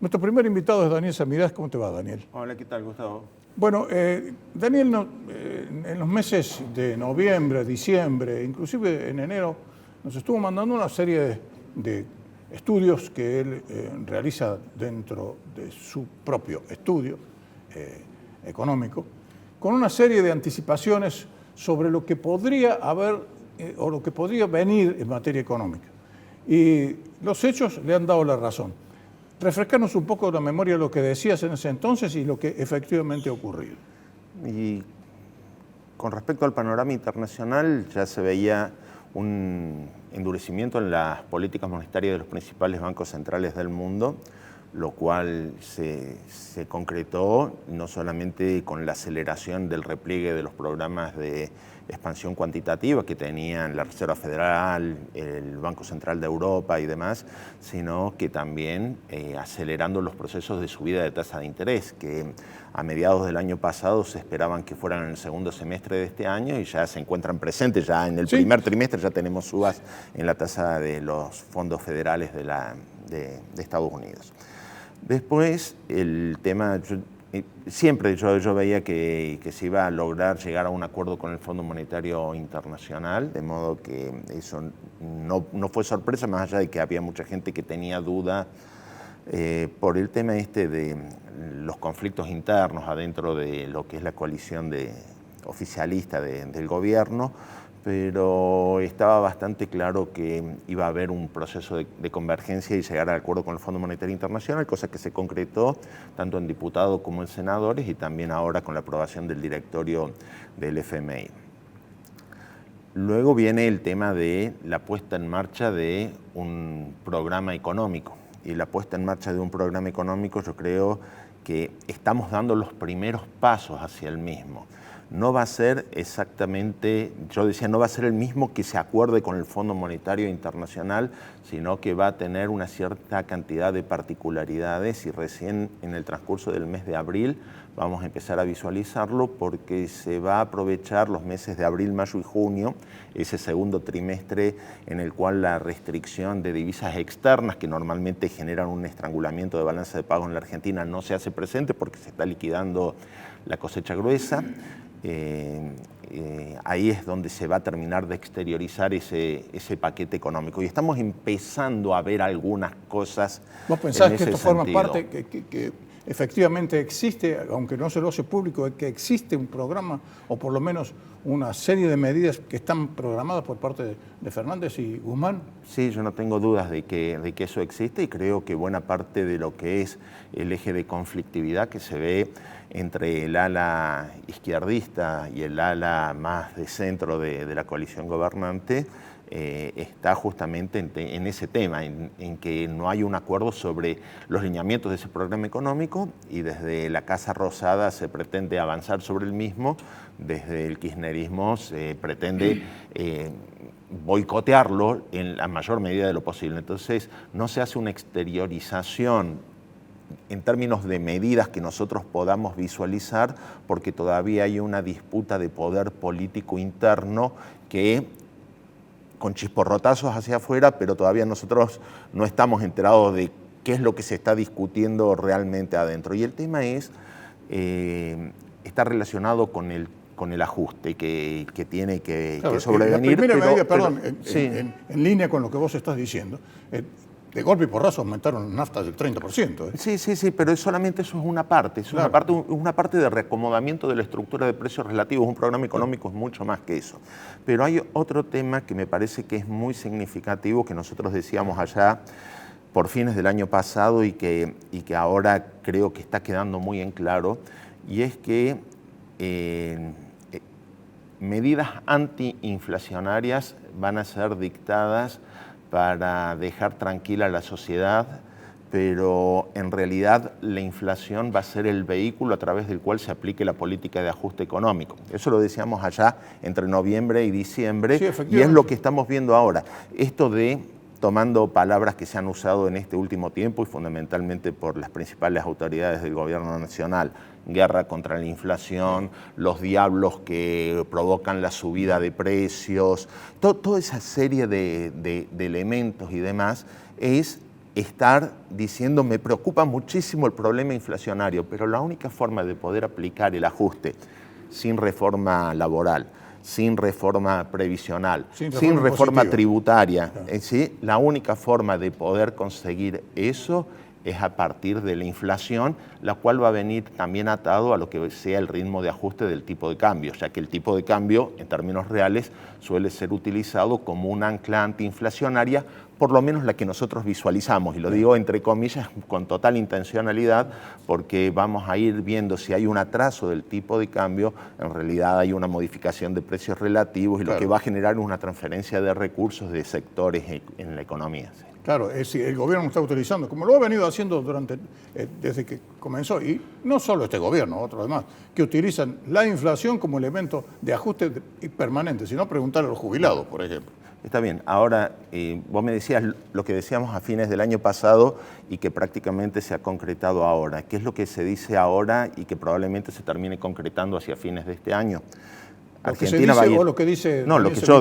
Nuestro primer invitado es Daniel Samirás. ¿Cómo te va, Daniel? Hola, ¿qué tal, Gustavo? Bueno, Daniel, en los meses de noviembre, diciembre, inclusive en enero, nos estuvo mandando una serie de estudios que él realiza dentro de su propio estudio económico, con una serie de anticipaciones sobre lo que podría haber o lo que podría venir en materia económica. Y los hechos le han dado la razón. Refrescarnos un poco la memoria de lo que decías en ese entonces y lo que efectivamente ha ocurrido. Y con respecto al panorama internacional, ya se veía un endurecimiento en las políticas monetarias de los principales bancos centrales del mundo, lo cual se concretó no solamente con la aceleración del repliegue de los programas de expansión cuantitativa que tenían la Reserva Federal, el Banco Central de Europa y demás, sino que también acelerando los procesos de subida de tasa de interés, que a mediados del año pasado se esperaban que fueran en el segundo semestre de este año y ya se encuentran presentes, ya en el primer trimestre ya tenemos subas en la tasa de los fondos federales de Estados Unidos. Después, el tema, siempre yo veía que se iba a lograr llegar a un acuerdo con el Fondo Monetario Internacional, de modo que eso no fue sorpresa, más allá de que había mucha gente que tenía duda por el tema de los conflictos internos adentro de lo que es la coalición oficialista del gobierno, pero estaba bastante claro que iba a haber un proceso de convergencia y llegar al acuerdo con el Fondo Monetario Internacional, cosa que se concretó tanto en diputados como en senadores y también ahora con la aprobación del directorio del FMI. Luego viene el tema de la puesta en marcha de un programa económico. Y la puesta en marcha de un programa económico, yo creo que estamos dando los primeros pasos hacia el mismo. No va a ser exactamente, yo decía, no va a ser el mismo que se acuerde con el Fondo Monetario Internacional, sino que va a tener una cierta cantidad de particularidades y recién en el transcurso del mes de abril vamos a empezar a visualizarlo porque se va a aprovechar los meses de abril, mayo y junio, ese segundo trimestre en el cual la restricción de divisas externas que normalmente generan un estrangulamiento de balanza de pago en la Argentina no se hace presente porque se está liquidando la cosecha gruesa. Ahí es donde se va a terminar de exteriorizar ese paquete económico. Y estamos empezando a ver algunas cosas. ¿Vos pensás que esto forma parte, que efectivamente existe, aunque no se lo hace público, que existe un programa o por lo menos una serie de medidas que están programadas por parte de Fernández y Guzmán? Sí, yo no tengo dudas de que eso existe y creo que buena parte de lo que es el eje de conflictividad que se ve entre el ala izquierdista y el ala más de centro de la coalición gobernante está justamente en ese tema, en que no hay un acuerdo sobre los lineamientos de ese programa económico y desde la Casa Rosada se pretende avanzar sobre el mismo, desde el kirchnerismo se pretende boicotearlo en la mayor medida de lo posible. Entonces no se hace una exteriorización en términos de medidas que nosotros podamos visualizar, porque todavía hay una disputa de poder político interno que con chisporrotazos hacia afuera, pero todavía nosotros no estamos enterados de qué es lo que se está discutiendo realmente adentro. Y el tema está relacionado con el ajuste que tiene que sobrevenir. La primera medida, perdón, en línea con lo que vos estás diciendo, de golpe y porrazo aumentaron naftas del 30%. Sí, pero solamente eso es una parte, una parte de reacomodamiento de la estructura de precios relativos. Un programa económico es mucho más que eso. Pero hay otro tema que me parece que es muy significativo, que nosotros decíamos allá por fines del año pasado y que ahora creo que está quedando muy en claro, y es que medidas antiinflacionarias van a ser dictadas para dejar tranquila a la sociedad, pero en realidad la inflación va a ser el vehículo a través del cual se aplique la política de ajuste económico. Eso lo decíamos allá entre noviembre y diciembre, y es lo que estamos viendo ahora. Esto tomando palabras que se han usado en este último tiempo y fundamentalmente por las principales autoridades del gobierno nacional, guerra contra la inflación, los diablos que provocan la subida de precios, toda esa serie de elementos y demás es estar diciendo me preocupa muchísimo el problema inflacionario, pero la única forma de poder aplicar el ajuste sin reforma laboral, sin reforma previsional, sin reforma tributaria, ¿sí? La única forma de poder conseguir eso es a partir de la inflación, la cual va a venir también atado a lo que sea el ritmo de ajuste del tipo de cambio, ya que el tipo de cambio, en términos reales, suele ser utilizado como un ancla antiinflacionaria, por lo menos la que nosotros visualizamos, y lo digo entre comillas con total intencionalidad, porque vamos a ir viendo si hay un atraso del tipo de cambio, en realidad hay una modificación de precios relativos, y lo que va a generar es una transferencia de recursos de sectores en la economía. ¿Sí? Claro, el gobierno está utilizando, como lo ha venido haciendo desde que comenzó, y no solo este gobierno, otros demás, que utilizan la inflación como elemento de ajuste permanente, sino preguntar a los jubilados, por ejemplo. Está bien, ahora vos me decías lo que decíamos a fines del año pasado y que prácticamente se ha concretado ahora. ¿Qué es lo que se dice ahora y que probablemente se termine concretando hacia fines de este año? Argentina va a ir... ¿O lo que dice? No, lo que yo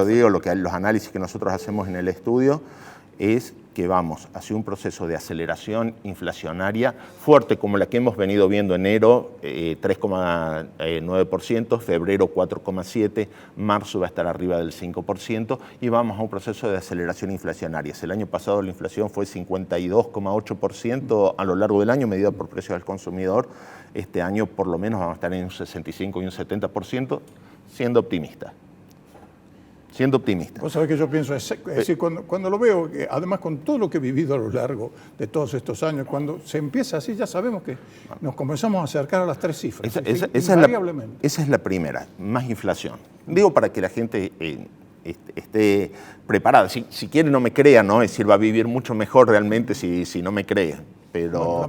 digo, los análisis que nosotros hacemos en el estudio es que vamos hacia un proceso de aceleración inflacionaria fuerte como la que hemos venido viendo enero, 3,9%, febrero 4,7%, marzo va a estar arriba del 5% y vamos a un proceso de aceleración inflacionaria. El año pasado la inflación fue 52,8% a lo largo del año, medida por precios al consumidor. Este año por lo menos vamos a estar en un 65 y un 70%, siendo optimista. Vos sabés que yo pienso, es decir, cuando lo veo, además con todo lo que he vivido a lo largo de todos estos años, cuando se empieza así, ya sabemos que nos comenzamos a acercar a las 3 cifras. Esa es la primera, más inflación. Digo para que la gente esté preparada. Si quiere no me crea, ¿no? Es decir, va a vivir mucho mejor realmente si no me cree. Pero,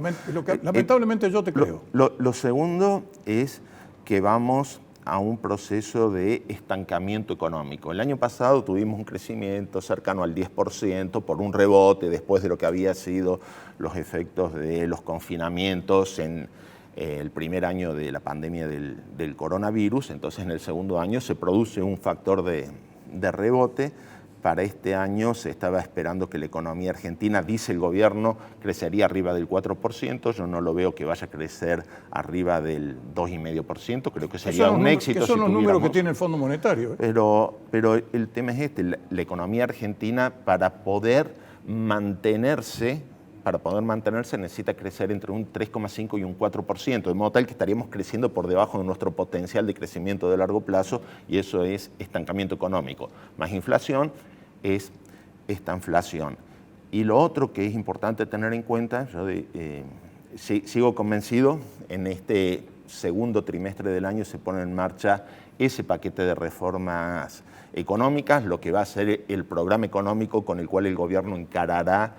lamentablemente yo te creo. Lo segundo es que vamos a un proceso de estancamiento económico. El año pasado tuvimos un crecimiento cercano al 10% por un rebote después de lo que había sido los efectos de los confinamientos en el primer año de la pandemia del coronavirus. Entonces en el segundo año se produce un factor de rebote. Para este año se estaba esperando que la economía argentina, dice el gobierno, crecería arriba del 4%. Yo no lo veo que vaya a crecer arriba del 2,5%. Creo que sería un éxito. Que son los números que tiene el Fondo Monetario. Pero el tema es este. La economía argentina, para poder mantenerse necesita crecer entre un 3,5 y un 4%, de modo tal que estaríamos creciendo por debajo de nuestro potencial de crecimiento de largo plazo, y eso es estancamiento económico. Más inflación es estanflación. Y lo otro que es importante tener en cuenta, yo sigo convencido, en este segundo trimestre del año se pone en marcha ese paquete de reformas económicas, lo que va a ser el programa económico con el cual el gobierno encarará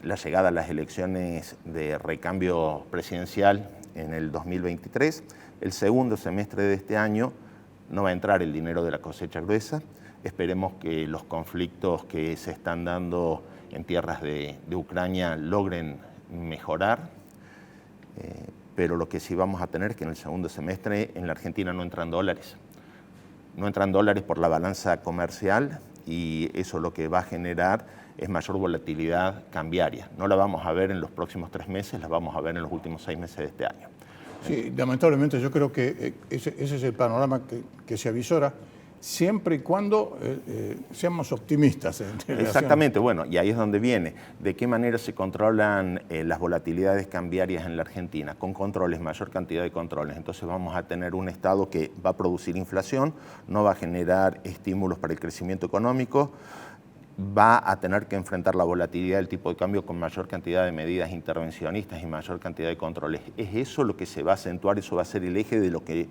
la llegada a las elecciones de recambio presidencial en el 2023. El segundo semestre de este año no va a entrar el dinero de la cosecha gruesa. Esperemos que los conflictos que se están dando en tierras de Ucrania logren mejorar, pero lo que sí vamos a tener es que en el segundo semestre en la Argentina no entran dólares. No entran dólares por la balanza comercial, y eso lo que va a generar es mayor volatilidad cambiaria. No la vamos a ver en los próximos 3 meses, la vamos a ver en los últimos 6 meses de este año. Sí, lamentablemente yo creo que ese es el panorama que se avisora, siempre y cuando seamos optimistas. Exactamente, bueno, y ahí es donde viene. ¿De qué manera se controlan las volatilidades cambiarias en la Argentina? Con controles, mayor cantidad de controles. Entonces vamos a tener un Estado que va a producir inflación, no va a generar estímulos para el crecimiento económico, va a tener que enfrentar la volatilidad del tipo de cambio con mayor cantidad de medidas intervencionistas y mayor cantidad de controles. Es eso lo que se va a acentuar, eso va a ser el eje de lo que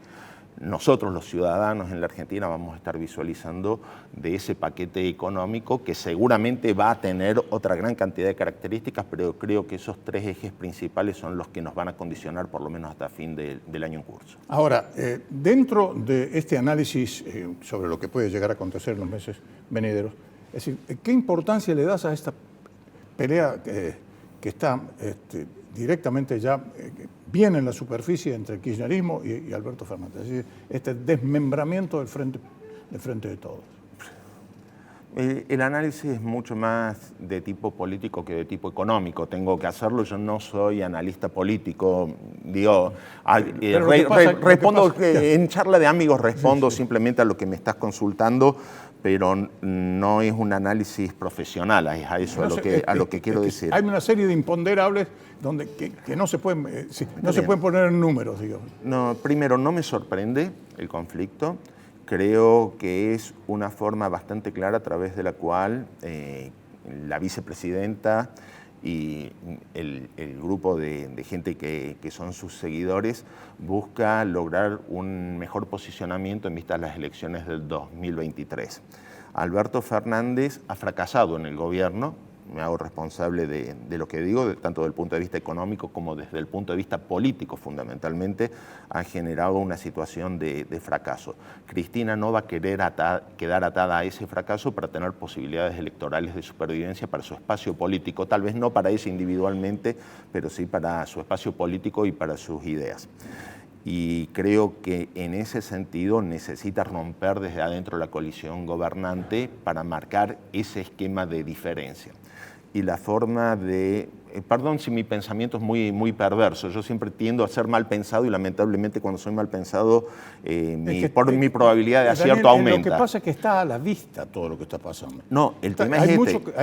nosotros los ciudadanos en la Argentina vamos a estar visualizando de ese paquete económico, que seguramente va a tener otra gran cantidad de características, pero creo que esos 3 ejes principales son los que nos van a condicionar por lo menos hasta fin del año en curso. Ahora, dentro de este análisis sobre lo que puede llegar a acontecer en los meses venideros, es decir, ¿qué importancia le das a esta pelea que está directamente ya bien en la superficie entre el kirchnerismo y Alberto Fernández? Es decir, este desmembramiento del frente de todos. El análisis es mucho más de tipo político que de tipo económico. Tengo que hacerlo, yo no soy analista político. Digo, respondo en charla de amigos, respondo simplemente a lo que me estás consultando, pero no es un análisis profesional, es a eso a lo que quiero decir. Hay una serie de imponderables que no se pueden, no se pueden poner en números, digamos. No, primero, no me sorprende el conflicto. Creo que es una forma bastante clara a través de la cual la vicepresidenta y el grupo de gente que son sus seguidores busca lograr un mejor posicionamiento en vista de las elecciones del 2023. Alberto Fernández ha fracasado en el gobierno, me hago responsable de lo que digo, tanto desde el punto de vista económico como desde el punto de vista político, fundamentalmente, ha generado una situación de fracaso. Cristina no va a querer quedar atada a ese fracaso para tener posibilidades electorales de supervivencia para su espacio político, tal vez no para ella individualmente, pero sí para su espacio político y para sus ideas. Y creo que en ese sentido necesita romper desde adentro la coalición gobernante para marcar ese esquema de diferencia. Y la forma de... Perdón si mi pensamiento es muy perverso, yo siempre tiendo a ser mal pensado y lamentablemente cuando soy mal pensado mi probabilidad de acierto aumenta. Lo que pasa es que está a la vista todo lo que está pasando. No, el tema es mucho público,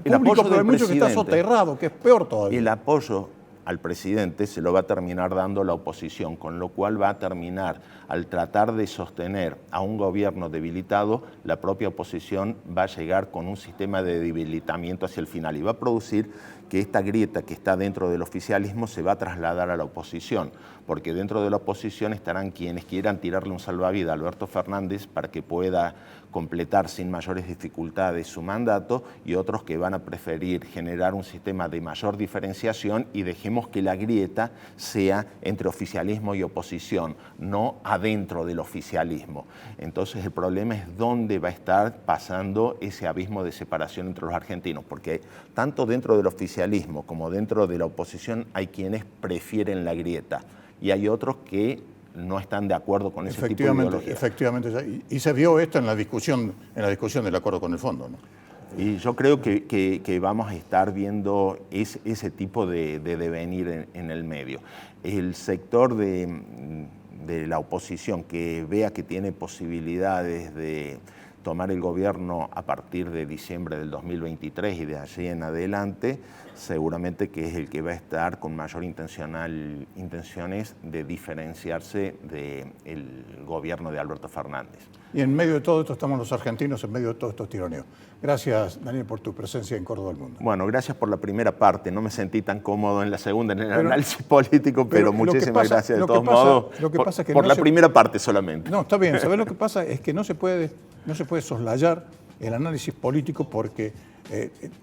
pero hay mucho que está soterrado, que es peor todavía. El apoyo al presidente se lo va a terminar dando la oposición, con lo cual va a terminar, al tratar de sostener a un gobierno debilitado, la propia oposición va a llegar con un sistema de debilitamiento hacia el final y va a producir que esta grieta que está dentro del oficialismo se va a trasladar a la oposición, porque dentro de la oposición estarán quienes quieran tirarle un salvavidas a Alberto Fernández para que pueda completar sin mayores dificultades su mandato y otros que van a preferir generar un sistema de mayor diferenciación y dejemos que la grieta sea entre oficialismo y oposición, no adentro del oficialismo. Entonces el problema es dónde va a estar pasando ese abismo de separación entre los argentinos, porque tanto dentro del oficialismo como dentro de la oposición hay quienes prefieren la grieta y hay otros que no están de acuerdo con ese tipo de ideología. Efectivamente, y se vio esto en la discusión del acuerdo con el fondo, ¿no? Y yo creo que vamos a estar viendo ese tipo de devenir en el medio. El sector de la oposición que vea que tiene posibilidades de tomar el gobierno a partir de diciembre del 2023 y de allí en adelante, seguramente que es el que va a estar con mayor intenciones de diferenciarse del gobierno de Alberto Fernández. Y en medio de todo esto estamos los argentinos, en medio de todos estos tironeos. Gracias, Daniel, por tu presencia en Córdoba del Mundo. Bueno, gracias por la primera parte. No me sentí tan cómodo en la segunda, en el análisis político, pero muchísimas gracias de todos modos por la primera parte solamente. No, está bien. ¿Sabés lo que pasa? Es que no se puede soslayar el análisis político porque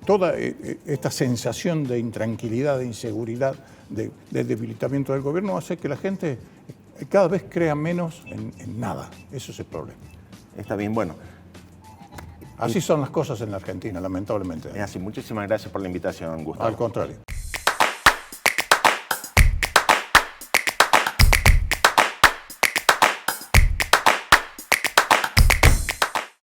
toda esta sensación de intranquilidad, de inseguridad, de debilitamiento del gobierno hace que la gente cada vez crea menos en nada. Eso es el problema. Está bien, bueno. Así son las cosas en la Argentina, lamentablemente. Es así. Muchísimas gracias por la invitación, Gustavo. Al contrario.